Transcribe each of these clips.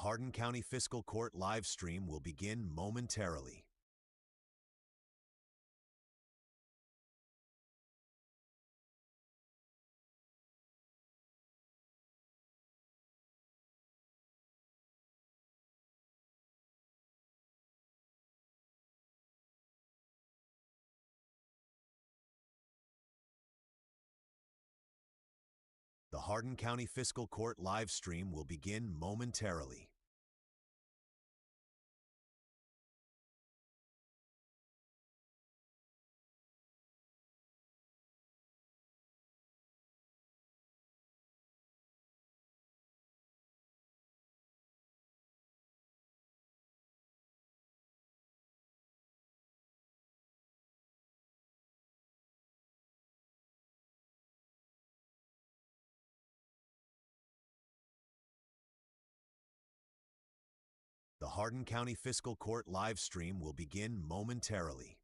Hardin County Fiscal Court live stream will begin momentarily. The Hardin County Fiscal Court live stream will begin momentarily. The Hardin County Fiscal Court live stream will begin momentarily.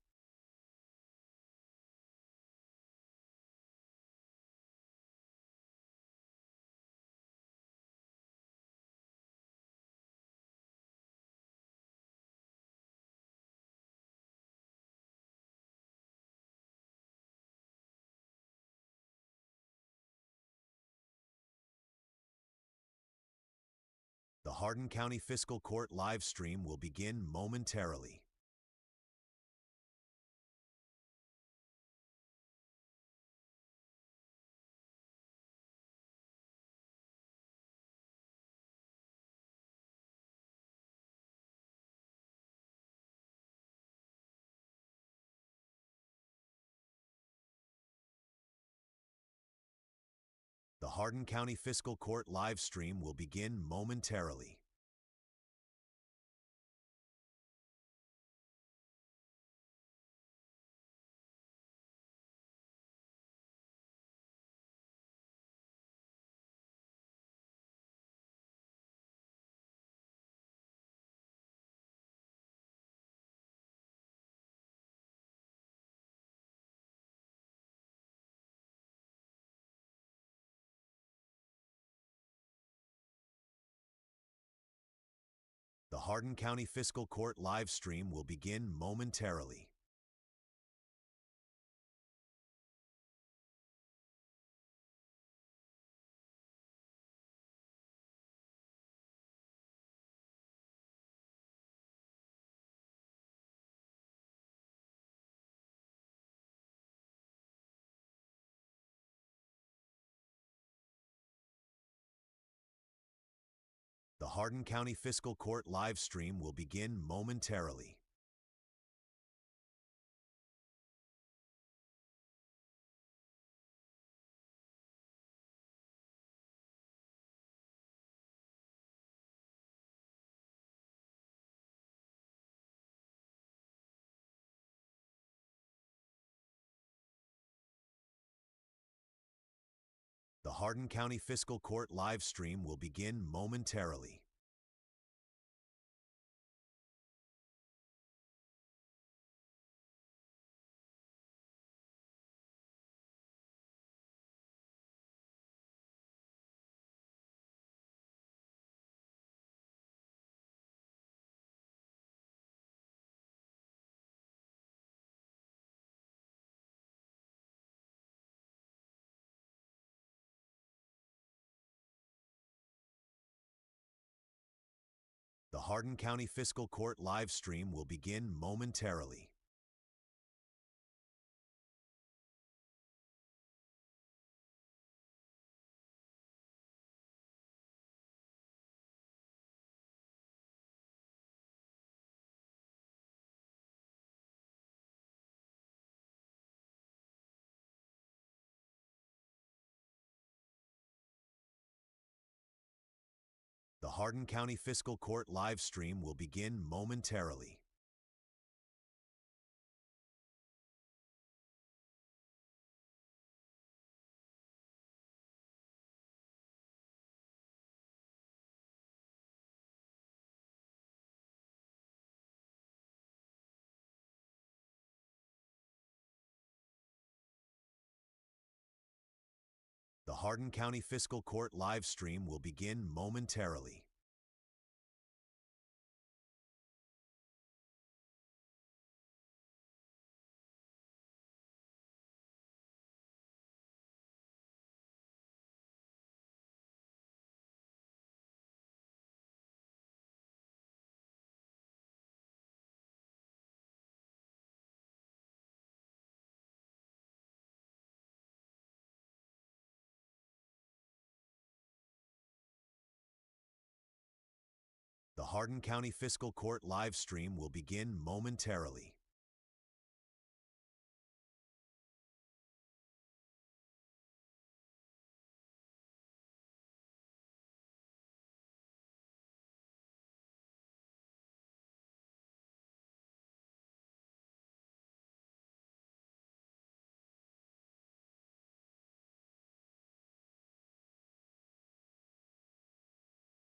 The Hardin County Fiscal Court live stream will begin momentarily. The Hardin County Fiscal Court live stream will begin momentarily. The Hardin County Fiscal Court live stream will begin momentarily. The Hardin County Fiscal Court live stream will begin momentarily. The Hardin County Fiscal Court live stream will begin momentarily. The Hardin County Fiscal Court live stream will begin momentarily. The Hardin County Fiscal Court live stream will begin momentarily. The Hardin County Fiscal Court live stream will begin momentarily. Hardin County Fiscal Court live stream will begin momentarily.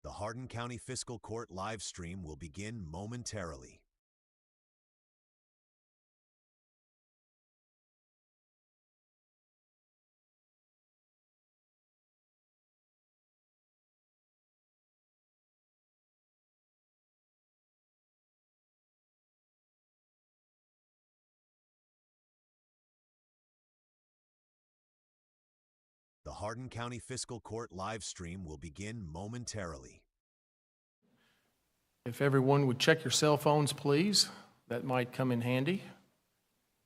The Hardin County Fiscal Court live stream will begin momentarily. The Hardin County Fiscal Court live stream will begin momentarily. If everyone would check your cell phones, please, that might come in handy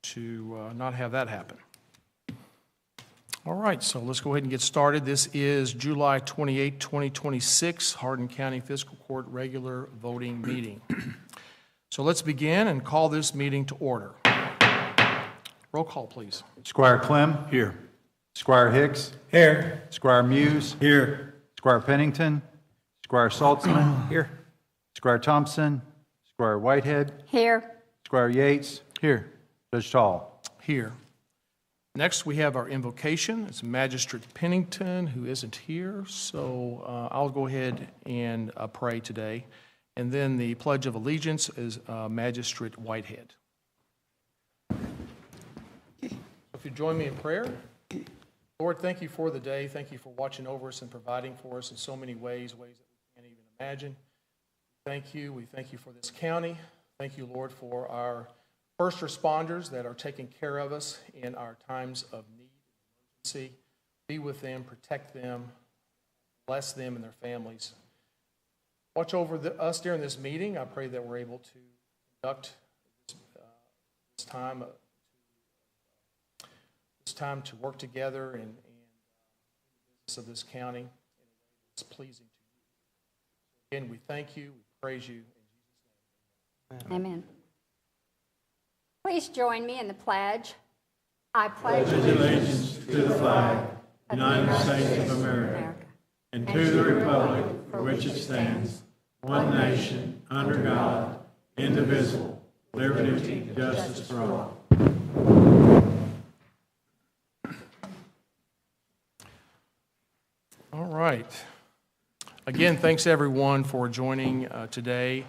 to not have that happen. All right, so let's go ahead and get started. This is July 28, 2026, Hardin County Fiscal Court regular voting meeting. So let's begin and call this meeting to order. Roll call, please. Squire Clem. Here. Squire Hicks. Here. Squire Muse. Here. Squire Pennington. Squire Saltzman. Here. Squire Thompson. Squire Whitehead. Here. Squire Yates. Here. Judge Tall. Here. Next, we have our invocation. It's Magistrate Pennington, who isn't here, so I'll go ahead and pray today. And then the Pledge of Allegiance is Magistrate Whitehead. If you join me in prayer. Lord, thank you for the day. Thank you for watching over us and providing for us in so many ways that we can't even imagine. Thank you. We thank you for this county. Thank you, Lord, for our first responders that are taking care of us in our times of need and emergency. Be with them, protect them, bless them and their families. Watch over us during this meeting. I pray that we're able to conduct this time to work together and the business of this county in a way that's pleasing to you. Again, we thank you, we praise you. In Jesus' name, Amen. Please join me in the pledge. I pledge Allegiance to the flag, United States of America, and to the republic for which it stands, one nation, under God, indivisible, liberty and justice for all. All right. Again, thanks everyone for joining today.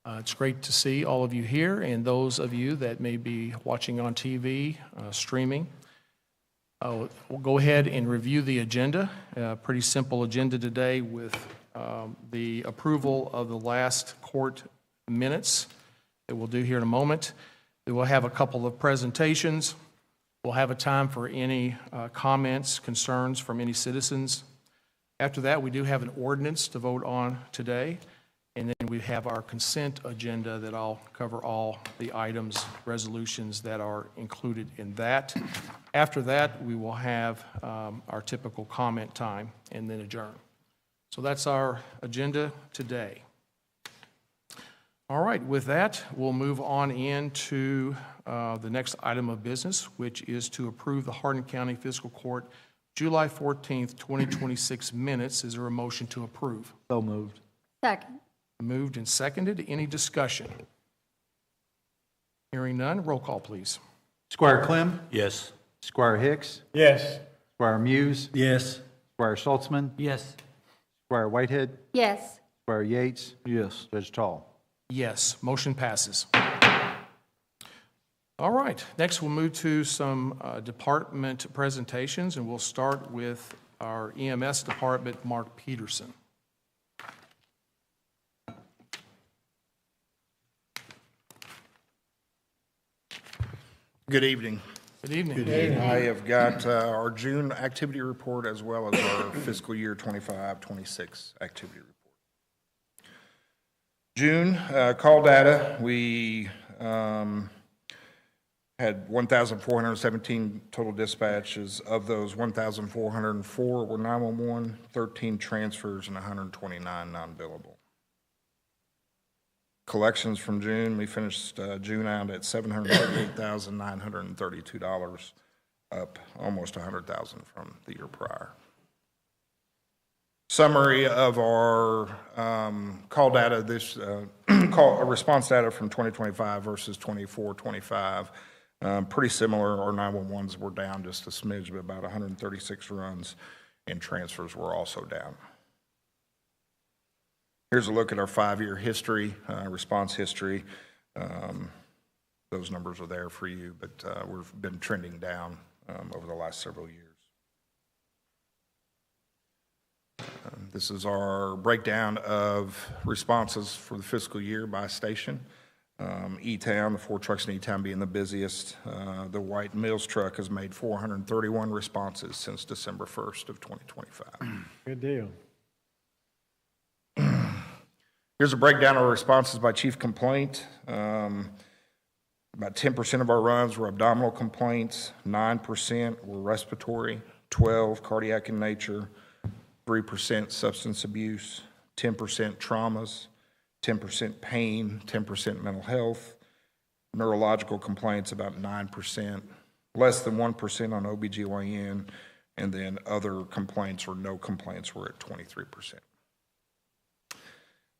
It's great to see all of you here and those of you that may be watching on TV, streaming. We'll go ahead and review the agenda. Pretty simple agenda today with the approval of the last court minutes that we'll do here in a moment. We'll have a couple of presentations. We'll have a time for any comments, concerns from any citizens. After that, we do have an ordinance to vote on today, and then we have our consent agenda that I'll cover all the items, resolutions that are included in that. After that, we will have our typical comment time and then adjourn. So that's our agenda today. All right, with that, we'll move on into the next item of business, which is to approve the Hardin County Fiscal Court July 14th, 2026 minutes. Is there a motion to approve? So moved. second. Moved and seconded. Any discussion? Hearing none, roll call, please. Squire Clem. Yes. Squire Hicks. Yes. Squire Muse. Yes. Squire Saltzman. Yes. Squire Whitehead. Yes. Squire Yates. Yes. Judge Tall. Yes, motion passes. All right, next we'll move to some department presentations, and we'll start with our EMS department, Mark Peterson. Good evening. Good evening. I have got our June activity report as well as our fiscal year 25-26 activity report. June, call data, we had 1,417 total dispatches. Of those, 1,404 were 911, 13 transfers, and 129 non-billable. Collections from June, we finished June out at $738,932, up almost $100,000 from the year prior. Summary of our call data, this response data from 2025 versus 24-25. Pretty similar. Our 911s were down just a smidge, but about 136 runs, and transfers were also down. Here's a look at our 5-year history, response history. Those numbers are there for you, but we've been trending down over the last several years. This is our breakdown of responses for the fiscal year by station. E-Town, the 4 trucks in E-Town being the busiest. The white Mills truck has made 431 responses since December 1st of 2025. Good deal. Here's a breakdown of responses by chief complaint. About 10% of our runs were abdominal complaints, 9% were respiratory, 12% cardiac in nature, 3% substance abuse, 10% traumas, 10% pain, 10% mental health, neurological complaints about 9%, less than 1% on OBGYN, and then other complaints or no complaints were at 23%.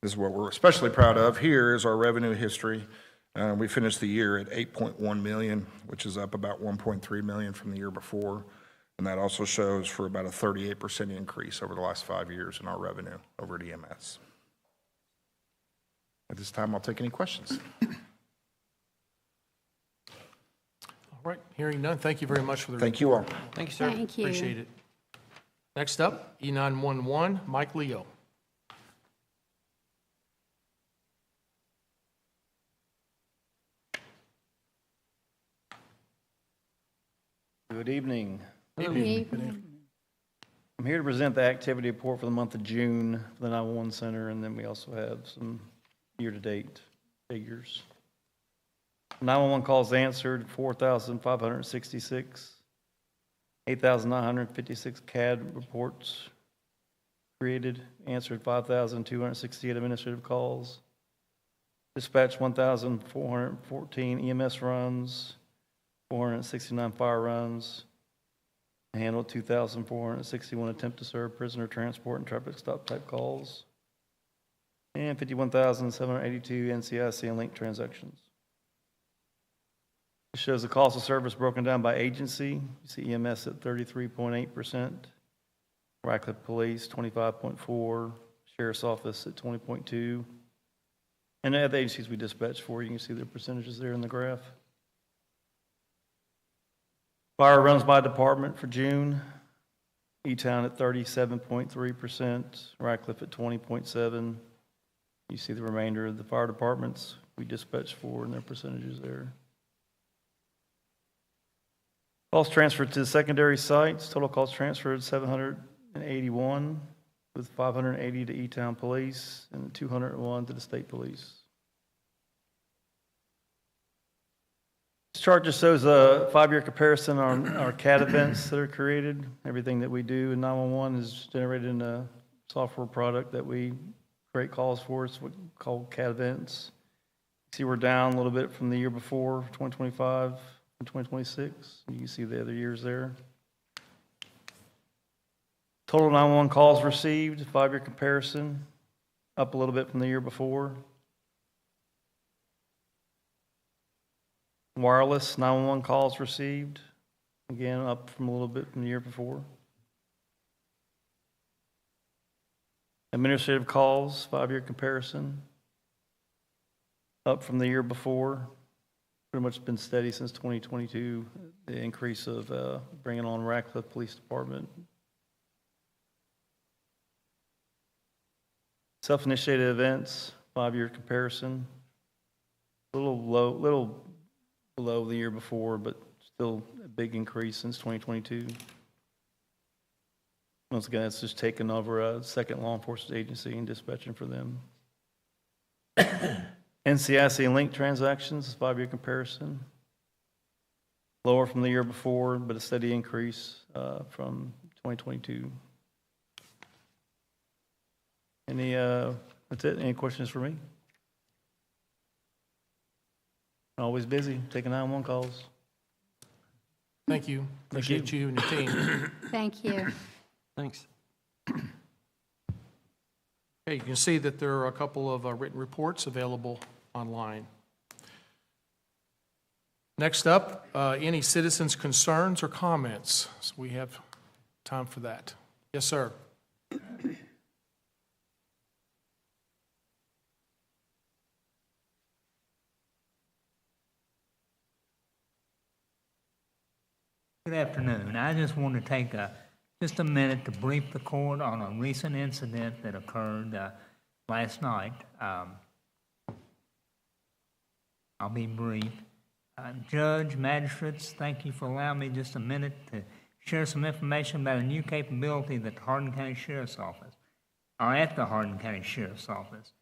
This is what we're especially proud of. Here is our revenue history. We finished the year at $8.1 million, which is up about $1.3 million from the year before. And that also shows for about a 38% increase over the last 5 years in our revenue over at EMS. At this time, I'll take any questions. All right, hearing none, thank you very much for the Thank you all. Thank you, sir. Thank you. Appreciate it. Next up, E911, Mike Leo. Good evening. Good evening. I'm here to present the activity report for the month of June for the 911 Center, and then we also have some year-to-date figures. 911 calls answered, 4,566. 8,956 CAD reports created, answered 5,268 administrative calls. Dispatched 1,414 EMS runs, 469 fire runs, handled 2,461 attempt to serve prisoner transport and traffic stop type calls, and 51,782 NCIC and link transactions. It shows the cost of service broken down by agency. You see EMS at 33.8%, Radcliffe Police 25.4%, Sheriff's Office at 20.2%, and the other agencies we dispatch for, you can see their percentages there in the graph. Fire runs by department for June. E-Town at 37.3%, Radcliffe at 20.7%. You see the remainder of the fire departments we dispatch for and their percentages there. Calls transferred to the secondary sites. Total calls transferred 781, with 580 to E-Town Police and 201 to the State Police. This chart just shows a 5-year comparison on our CAD events that are created. Everything that we do in 911 is generated in a software product that we create calls for. It's what we call CAD events. You see we're down a little bit from the year before, 2025 and 2026. You can see the other years there. Total 911 calls received, 5-year comparison, up a little bit from the year before. Wireless 911 calls received, again up from a little bit from the year before. Administrative calls, 5-year comparison, up from the year before. Pretty much been steady since 2022, the increase of bringing on Radcliffe Police Department. Self-initiated events, 5-year comparison, a little below the year before, but still a big increase since 2022. Once again, it's just taken over a second law enforcement agency and dispatching for them. NCIC and link transactions, 5-year comparison. Lower from the year before, but a steady increase from 2022. That's it. Any questions for me? Always busy, taking 911 calls. Thank you. Appreciate you and your team. Thank you. Thanks. Okay, you can see that there are a couple of written reports available online. Next up, any citizens' concerns or comments? So we have time for that. Yes, sir. Good afternoon. I just want to take just a minute to brief the court on a recent incident that occurred last night. I'll be brief. Judge, magistrates, thank you for allowing me just a minute to share some information about a new capability that the Hardin County Sheriff's Office, or at the Hardin County Sheriff's Office.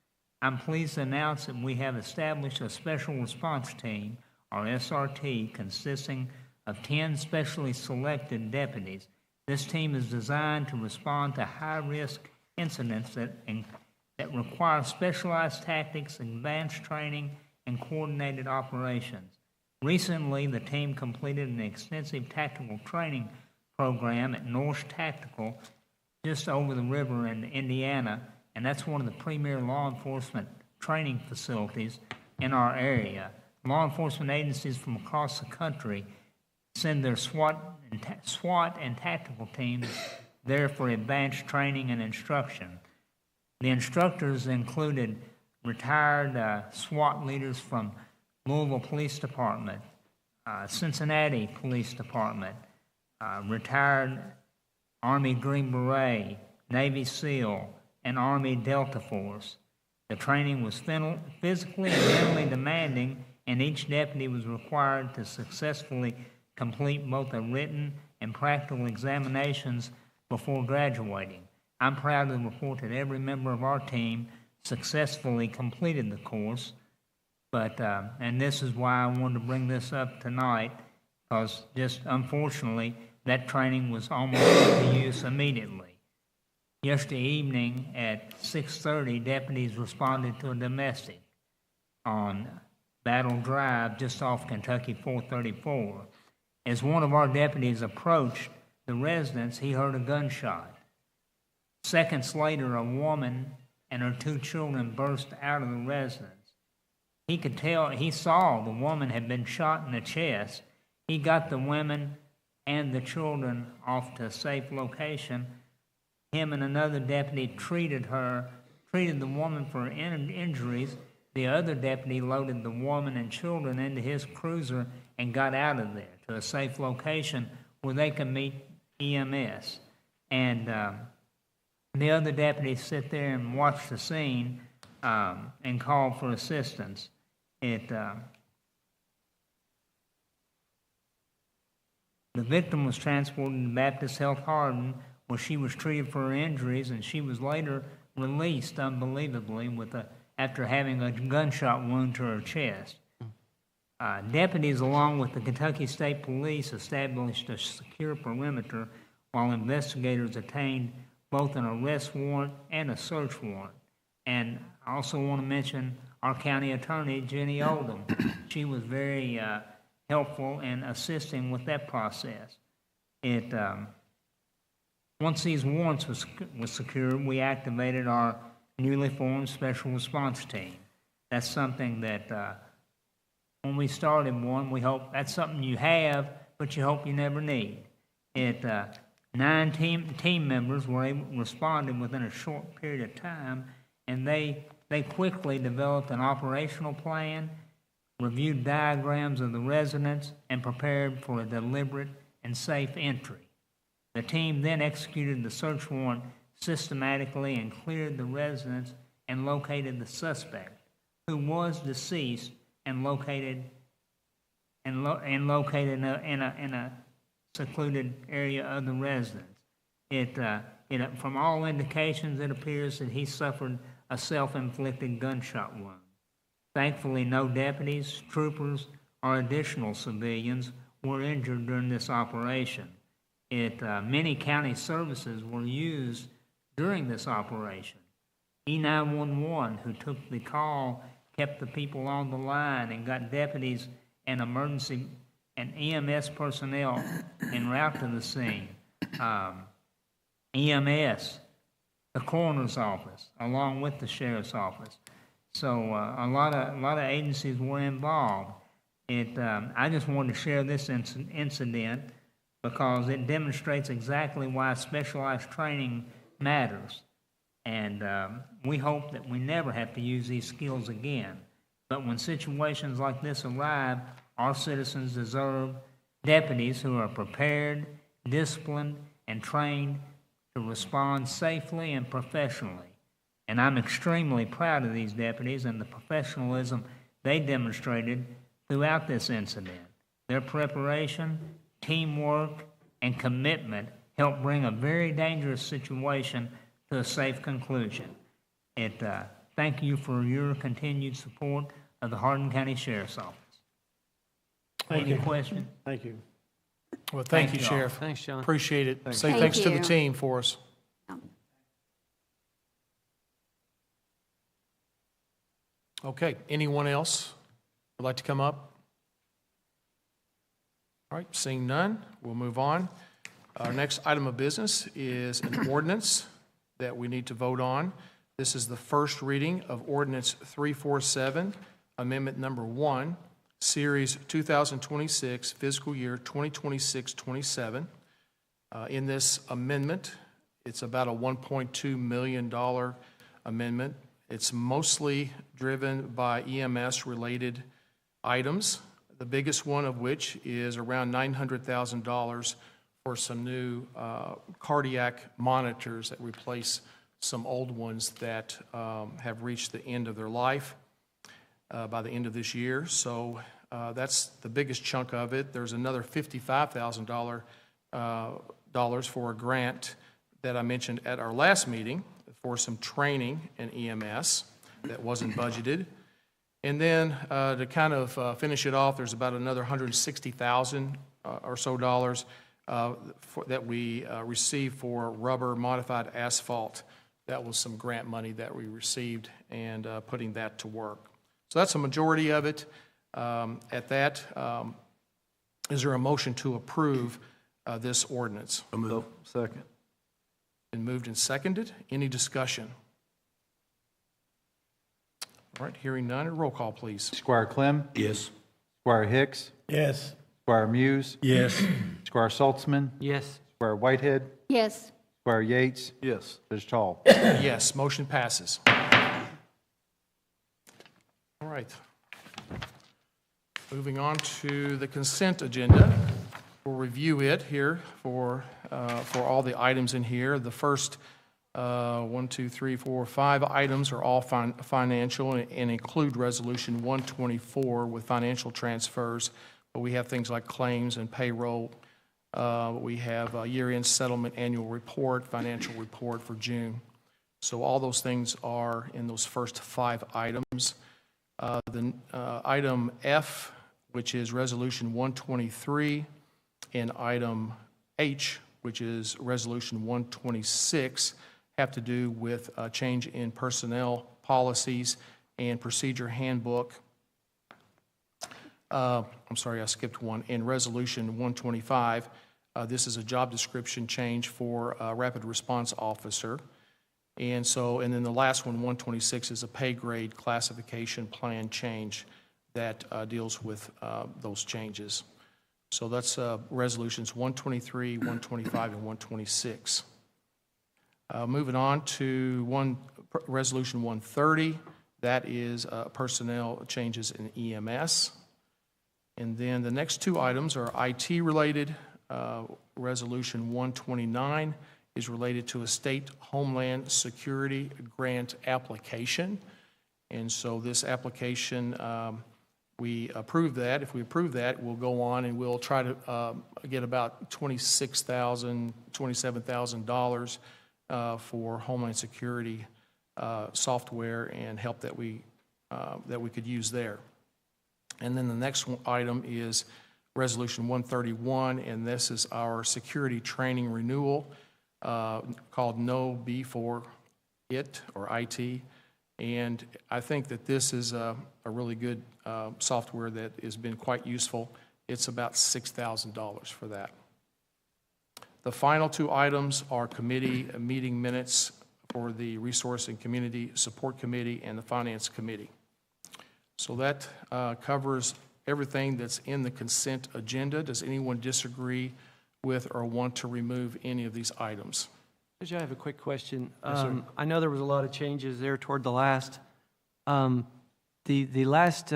I'm pleased to announce that we have established a special response team, or SRT, consisting of 10 specially selected deputies. This team is designed to respond to high-risk incidents that require specialized tactics, advanced training, and coordinated operations. Recently, the team completed an extensive tactical training program at Norse Tactical, just over the river in Indiana, and that's one of the premier law enforcement training facilities in our area. Law enforcement agencies from across the country send their SWAT and tactical teams there for advanced training and instruction. The instructors included retired SWAT leaders from Louisville Police Department, Cincinnati Police Department, retired Army Green Beret, Navy SEAL, and Army Delta Force. The training was physically and mentally demanding, and each deputy was required to successfully complete both the written and practical examinations before graduating. I'm proud to report that every member of our team successfully completed the course, and this is why I wanted to bring this up tonight, because just unfortunately, that training was almost put to use immediately. Yesterday evening at 6:30, deputies responded to a domestic on Battle Drive just off Kentucky 434. As one of our deputies approached the residence, he heard a gunshot. Seconds later, a woman and her 2 children burst out of the residence. He saw the woman had been shot in the chest. He got the women and the children off to a safe location. Him and another deputy treated the woman for injuries. The other deputy loaded the woman and children into his cruiser and got out of there to a safe location where they could meet EMS. And the other deputies sit there and watch the scene and call for assistance. The victim was transported to Baptist Health Hardin, where she was treated for her injuries, and she was later released, unbelievably, after having a gunshot wound to her chest. Deputies, along with the Kentucky State Police, established a secure perimeter while investigators obtained both an arrest warrant and a search warrant. And I also want to mention our county attorney, Jenny Oldham. She was very helpful in assisting with that process. Once these warrants was secured, we activated our newly formed special response team. That's something that when we started one, we hope that's something you have, but you hope you never need. 9 team members responded within a short period of time, and they quickly developed an operational plan, reviewed diagrams of the residents, and prepared for a deliberate and safe entry. The team then executed the search warrant systematically and cleared the residence and located the suspect, who was deceased and located in a secluded area of the residence. From all indications, it appears that he suffered a self-inflicted gunshot wound. Thankfully, no deputies, troopers, or additional civilians were injured during this operation. Many county services were used during this operation. E911, who took the call kept the people on the line, and got deputies and emergency and EMS personnel en route to the scene. EMS, the coroner's office, along with the sheriff's office. So a lot of agencies were involved. I just wanted to share this incident because it demonstrates exactly why specialized training matters. And we hope that we never have to use these skills again. But when situations like this arrive, our citizens deserve deputies who are prepared, disciplined, and trained to respond safely and professionally. And I'm extremely proud of these deputies and the professionalism they demonstrated throughout this incident. Their preparation, teamwork, and commitment helped bring a very dangerous situation to a safe conclusion. Thank you for your continued support of the Hardin County Sheriff's Office. Any question? Thank you. Well, thank you, you all. Sheriff. Thanks, John. Appreciate it. Say Thank thanks to the you. team for us. Okay, anyone else would like to come up? All right, seeing none, we'll move on. Our next item of business is an ordinance that we need to vote on. This is the first reading of Ordinance 347, Amendment Number 1, Series 2026, Fiscal Year 2026-27. In this amendment, it's about a $1.2 million amendment. It's mostly driven by EMS-related items, the biggest one of which is around $900,000 for some new cardiac monitors that replace some old ones that have reached the end of their life by the end of this year. So that's the biggest chunk of it. There's another $55,000 for a grant that I mentioned at our last meeting for some training in EMS that wasn't budgeted. And then to kind of finish it off, there's about another $160,000 or so dollars that we received for rubber modified asphalt. That was some grant money that we received and putting that to work. So that's a majority of it. At that, is there a motion to approve this ordinance? Second. Been moved and seconded. Any discussion? All right, hearing none, roll call, please. Squire Clem. Yes. Squire Hicks. Yes. Squire Muse. Yes. Squire Saltzman. Yes. Squire Whitehead. Yes. Squire Yates. Yes. Judge Tall. Yes, motion passes. All right. Moving on to the consent agenda. We'll review it here for all the items in here. The first 5 items are all financial and include Resolution 124 with financial transfers. But we have things like claims and payroll. We have a year-end settlement annual report, financial report for June. So all those things are in those first 5 items. Item F, which is Resolution 123, and item H, which is Resolution 126, have to do with a change in personnel policies and procedure handbook. I'm sorry, I skipped one. In Resolution 125, this is a job description change for a rapid response officer. And then the last one, 126, is a pay grade classification plan change that deals with those changes. So that's resolutions 123, 125, and 126. Moving on to resolution 130, that is personnel changes in EMS. And then the next 2 items are IT related. Resolution 129 is related to a state homeland security grant application. And so this application, we approve that. If we approve that, we'll go on and we'll try to get about $26,000, $27,000 for Homeland Security software and help that we could use there. And then the next item is Resolution 131, and this is our security training renewal called No B for IT, or IT. And I think that this is a really good software that has been quite useful. It's about $6,000 for that. The final two items are committee meeting minutes for the Resource and Community Support Committee and the Finance Committee. So that covers everything that's in the consent agenda. Does anyone disagree with or want to remove any of these items? Judge, I have a quick question. sir. I know there was a lot of changes there toward the last. The last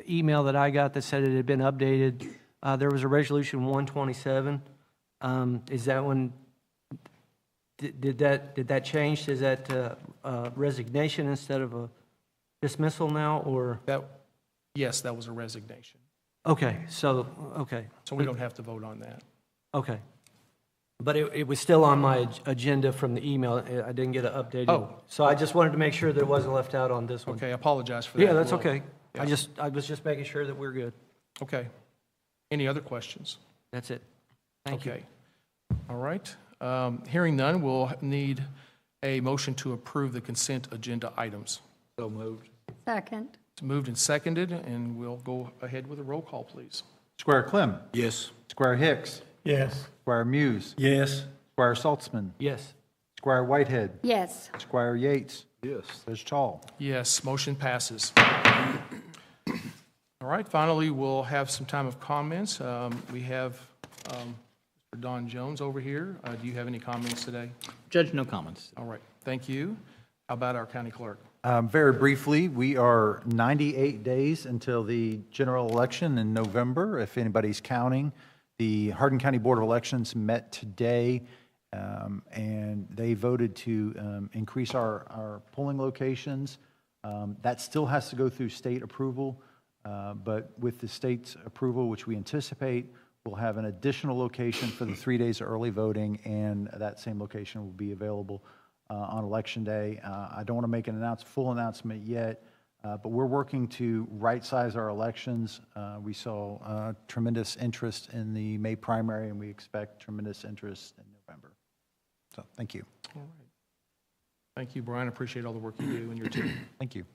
email that I got that said it had been updated, there was a resolution 127. Is that one, did that change? Is that resignation instead of a dismissal now, or? Yes, that was a resignation. Okay, so We don't have to vote on that. okay. But it was still on my agenda from the email. I didn't get it updated. Oh. So I just wanted to make sure that it wasn't left out on this one. Okay, I apologize for that. Yeah, that's Well, okay. yeah. I was just making sure that we're good. Okay. Any other questions? That's it. Thank you. Okay. All right. Hearing none, we'll need a motion to approve the consent agenda items. Second. It's moved and seconded, and we'll go ahead with a roll call, please. Squire Clem. Yes. Squire Hicks. Yes. Squire Muse. Yes. Squire Saltzman. Yes. Squire Whitehead. Yes. Squire Yates. Yes. Judge Tall. Yes, motion passes. All right, finally, we'll have some time of comments. We have Mr. Don Jones over here. Do you have any comments today? Judge, no comments. All right, thank you. How about our county clerk? Very briefly, we are 98 days until the general election in November, if anybody's counting. The Hardin County Board of Elections met today, and they voted to increase our polling locations. That still has to go through state approval, but with the state's approval, which we anticipate, we'll have an additional location for the 3 days of early voting, and that same location will be available on Election Day. I don't want to make an full announcement yet, but we're working to right-size our elections. We saw tremendous interest in the May primary, and we expect tremendous interest in November. So, thank you. All right. Thank you, Brian. I appreciate all the work you do and your team. Thank you.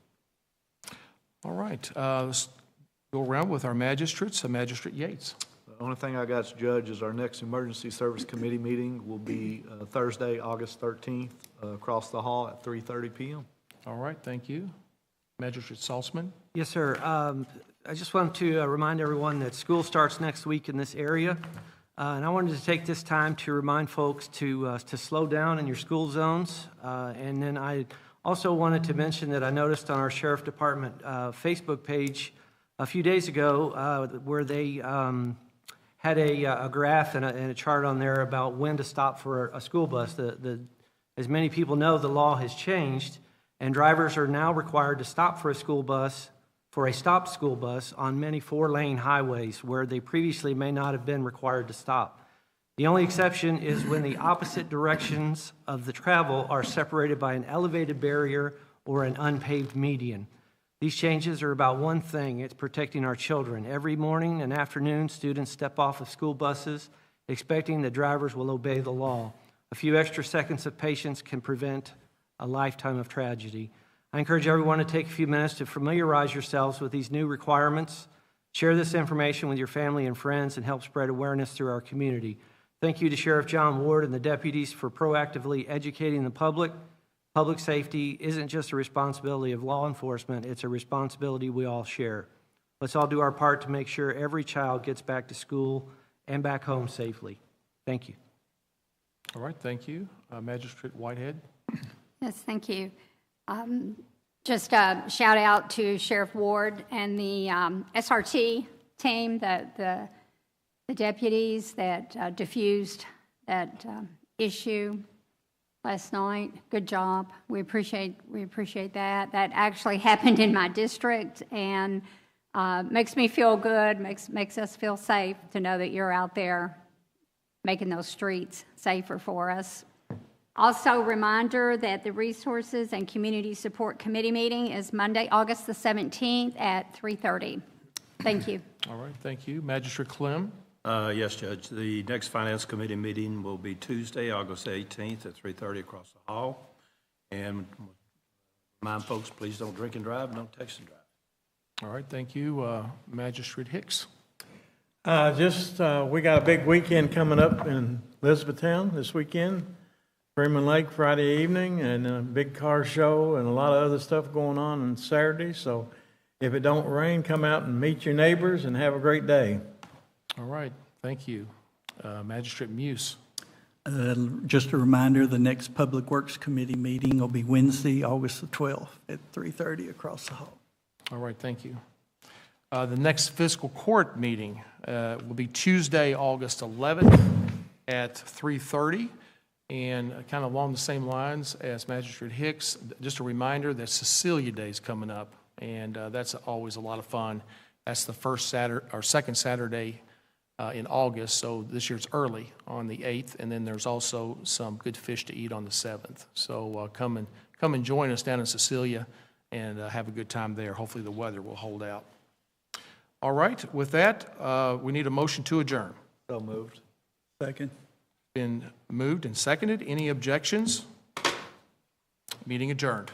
All right, let's go around with our magistrates. Magistrate Yates. The only thing I got, Judge, is our next Emergency Service Committee meeting will be Thursday, August 13th, across the hall at 3:30 p.m. All right, thank you. Magistrate Saltzman. Yes, sir. I just wanted to remind everyone that school starts next week in this area. And I wanted to take this time to remind folks to slow down in your school zones. And then I also wanted to mention that I noticed on our Sheriff Department Facebook page a few days ago where they had a graph and a chart on there about when to stop for a school bus. As many people know, the law has changed, and drivers are now required to stop for a stopped school bus on many 4-lane highways where they previously may not have been required to stop. The only exception is when the opposite directions of the travel are separated by an elevated barrier or an unpaved median. These changes are about one thing: it's protecting our children. Every morning and afternoon, students step off of school buses expecting that drivers will obey the law. A few extra seconds of patience can prevent a lifetime of tragedy. I encourage everyone to take a few minutes to familiarize yourselves with these new requirements. Share this information with your family and friends and help spread awareness through our community. Thank you to Sheriff John Ward and the deputies for proactively educating the public. Public safety isn't just a responsibility of law enforcement, it's a responsibility we all share. Let's all do our part to make sure every child gets back to school and back home safely. Thank you. All right, thank you. Magistrate Whitehead. Yes, thank you. Just a shout out to Sheriff Ward and the SRT team, the deputies that diffused that issue last night. Good job. We appreciate that. That actually happened in my district, and makes me feel good, makes us feel safe to know that you're out there making those streets safer for us. Also, reminder that the Resources and Community Support Committee meeting is Monday, August the 17th at 3:30. Thank you. All right, thank you. Magistrate Clem. Yes, Judge. The next Finance Committee meeting will be Tuesday, August 18th at 3:30 across the hall. And Remind folks, please don't drink and drive, don't text and drive. All right, thank you. Magistrate Hicks. We got a big weekend coming up in Elizabethtown this weekend. Freeman Lake Friday evening, and a big car show and a lot of other stuff going on Saturday. So if it don't rain, come out and meet your neighbors and have a great day. All right, thank you. Magistrate Muse. Just a reminder, the next Public Works Committee meeting will be Wednesday, August the 12th at 3:30 across the hall. All right, thank you. The next fiscal court meeting will be Tuesday, August 11th at 3:30. And kind of along the same lines as Magistrate Hicks, just a reminder that Cecilia Day is coming up, and that's always a lot of fun. That's the first Saturday or second Saturday in August, so this year it's early on the 8th, and then there's also some good fish to eat on the 7th. So come and join us down in Cecilia and have a good time there. Hopefully the weather will hold out. All right, with that, we need a motion to adjourn. So moved. Second. Been moved and seconded. Any objections? Meeting adjourned.